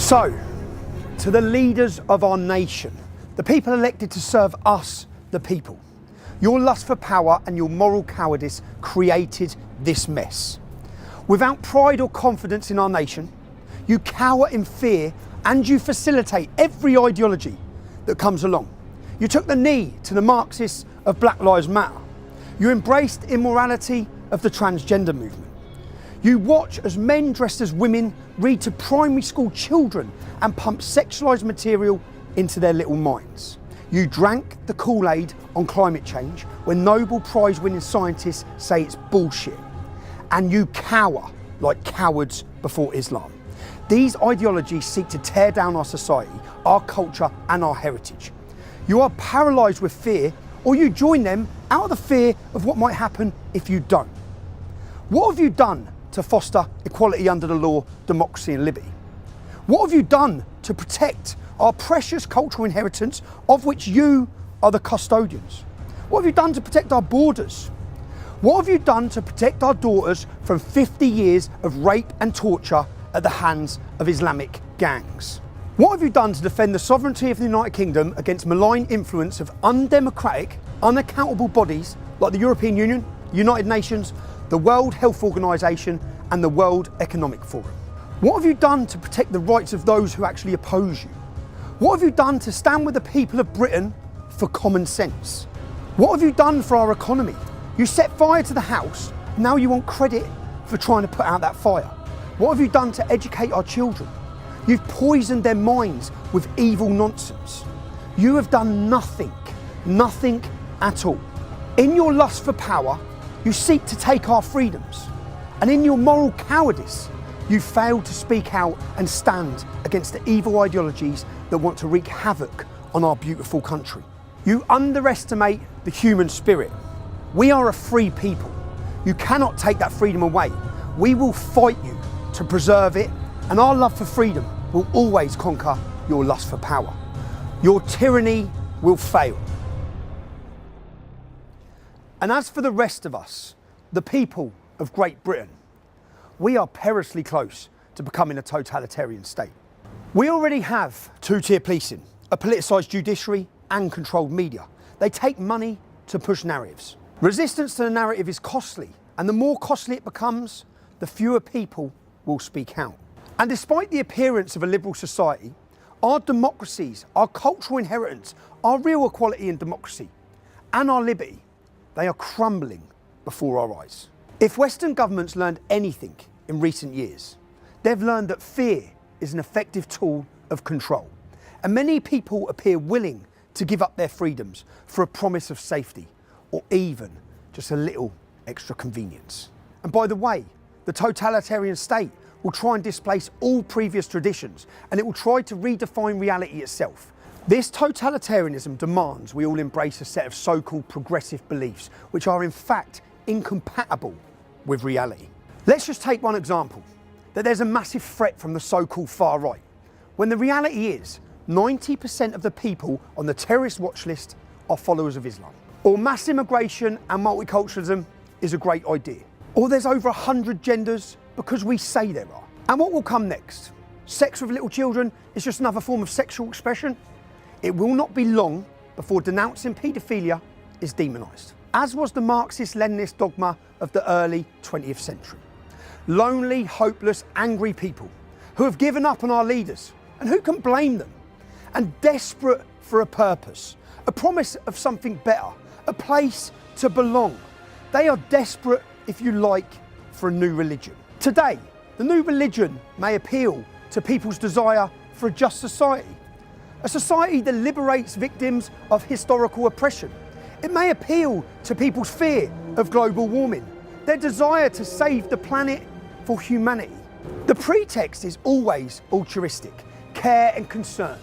So, to the leaders of our nation, the people elected to serve us, the people, your lust for power and your moral cowardice created this mess. Without pride or confidence in our nation, you cower in fear and you facilitate every ideology that comes along. You took the knee to the Marxists of Black Lives Matter. You embraced immorality of the transgender movement. You watch as men dressed as women read to primary school children and pump sexualised material into their little minds. You drank the Kool-Aid on climate change when Nobel Prize winning scientists say it's bullshit. And you cower like cowards before Islam. These ideologies seek to tear down our society, our culture and our heritage. You are paralysed with fear, or you join them out of the fear of what might happen if you don't. What have you done to foster equality under the law, democracy and liberty? What have you done to protect our precious cultural inheritance of which you are the custodians? What have you done to protect our borders? What have you done to protect our daughters from 50 years of rape and torture at the hands of Islamic gangs? What have you done to defend the sovereignty of the United Kingdom against malign influence of undemocratic, unaccountable bodies like the European Union, United Nations, the World Health Organization and the World Economic Forum? What have you done to protect the rights of those who actually oppose you? What have you done to stand with the people of Britain for common sense? What have you done for our economy? You set fire to the house, now you want credit for trying to put out that fire. What have you done to educate our children? You've poisoned their minds with evil nonsense. You have done nothing at all. In your lust for power, you seek to take our freedoms. And in your moral cowardice, you failed to speak out and stand against the evil ideologies that want to wreak havoc on our beautiful country. You underestimate the human spirit. We are a free people. You cannot take that freedom away. We will fight you to preserve it, and our love for freedom will always conquer your lust for power. Your tyranny will fail. And as for the rest of us, the people of Great Britain, we are perilously close to becoming a totalitarian state. We already have two-tier policing, a politicised judiciary and controlled media. They take money to push narratives. Resistance to the narrative is costly, and the more costly it becomes, the fewer people will speak out. And despite the appearance of a liberal society, our democracies, our cultural inheritance, our real equality and democracy, and our liberty, they are crumbling before our eyes. If Western governments learned anything in recent years, they've learned that fear is an effective tool of control. And many people appear willing to give up their freedoms for a promise of safety, or even just a little extra convenience. And by the way, the totalitarian state will try and displace all previous traditions, and it will try to redefine reality itself. This totalitarianism demands we all embrace a set of so-called progressive beliefs, which are in fact incompatible with reality. Let's just take one example, that there's a massive threat from the so-called far right, when the reality is 90% of the people on the terrorist watch list are followers of Islam. Or mass immigration and multiculturalism is a great idea. Or there's over 100 genders because we say there are. And what will come next? Sex with little children is just another form of sexual expression? It will not be long before denouncing paedophilia is demonised, as was the Marxist-Leninist dogma of the early 20th century. Lonely, hopeless, angry people who have given up on our leaders, and who can blame them? And desperate for a purpose, a promise of something better, a place to belong. They are desperate, if you like, for a new religion. Today, the new religion may appeal to people's desire for a just society, a society that liberates victims of historical oppression. It may appeal to people's fear of global warming, their desire to save the planet for humanity. The pretext is always altruistic, care and concern.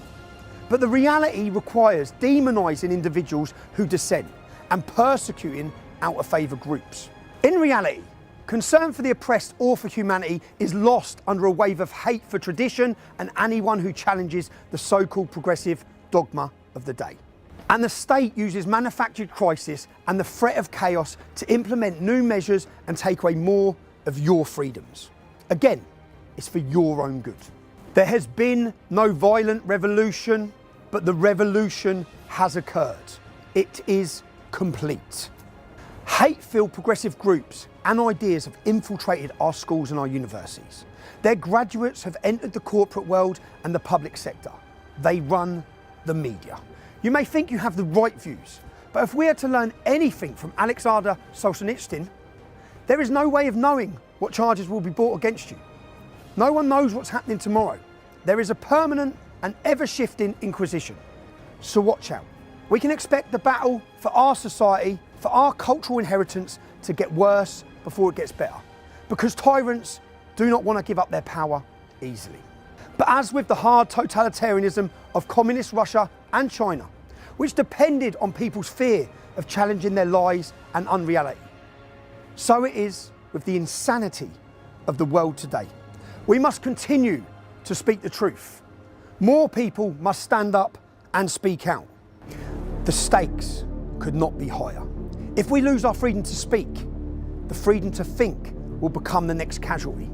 But the reality requires demonising individuals who dissent and persecuting out-of-favour groups. In reality, concern for the oppressed or for humanity is lost under a wave of hate for tradition and anyone who challenges the so-called progressive dogma of the day. And the state uses manufactured crisis and the threat of chaos to implement new measures and take away more of your freedoms. Again, it's for your own good. There has been no violent revolution, but the revolution has occurred. It is complete. Hate-filled progressive groups and ideas have infiltrated our schools and our universities. Their graduates have entered the corporate world and the public sector. They run the media. You may think you have the right views, but if we are to learn anything from Alexander Solzhenitsyn, there is no way of knowing what charges will be brought against you. No one knows what's happening tomorrow. There is a permanent and ever-shifting inquisition. So watch out. We can expect the battle for our society, for our cultural inheritance to get worse before it gets better, because tyrants do not want to give up their power easily. But as with the hard totalitarianism of communist Russia and China, which depended on people's fear of challenging their lies and unreality, so it is with the insanity of the world today. We must continue to speak the truth. More people must stand up and speak out. The stakes could not be higher. If we lose our freedom to speak, the freedom to think will become the next casualty.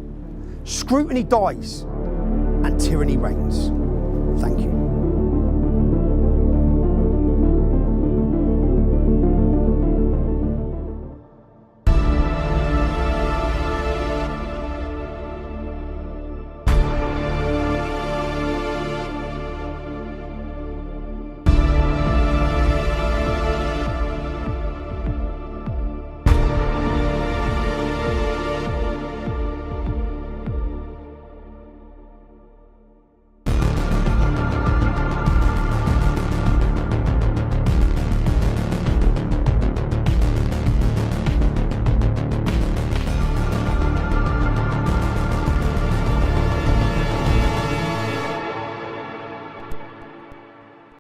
Scrutiny dies and tyranny reigns. Thank you.